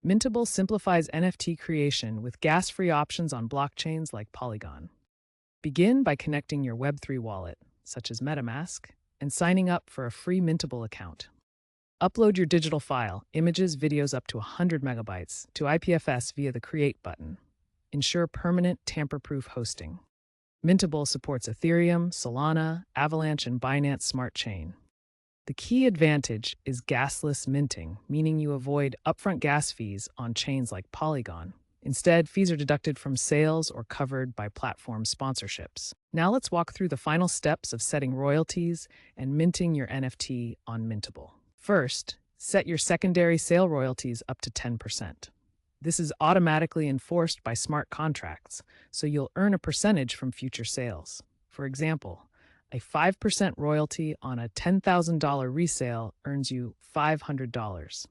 Mintable simplifies NFT creation with gas-free options on blockchains like Polygon. Begin by connecting your Web3 wallet, such as MetaMask, and signing up for a free Mintable account. Upload your digital file, images, videos up to 100 megabytes, to IPFS via the Create button. Ensure permanent, tamper-proof hosting. Mintable supports Ethereum, Solana, Avalanche, and Binance Smart Chain. The key advantage is gasless minting, meaning you avoid upfront gas fees on chains like Polygon. Instead, fees are deducted from sales or covered by platform sponsorships. Now let's walk through the final steps of setting royalties and minting your NFT on Mintable. First, set your secondary sale royalties up to 10%. This is automatically enforced by smart contracts, so you'll earn a percentage from future sales. For example, a 5% royalty on a $10,000 resale earns you $500.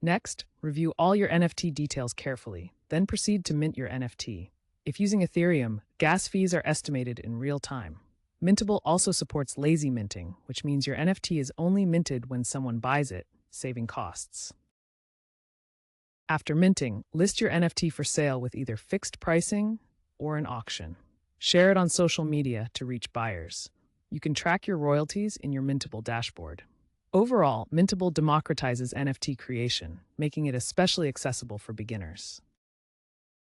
Next, review all your NFT details carefully, then proceed to mint your NFT. If using Ethereum, gas fees are estimated in real time. Mintable also supports lazy minting, which means your NFT is only minted when someone buys it, saving costs. After minting, list your NFT for sale with either fixed pricing or an auction. Share it on social media to reach buyers. You can track your royalties in your Mintable dashboard. Overall, Mintable democratizes NFT creation, making it especially accessible for beginners.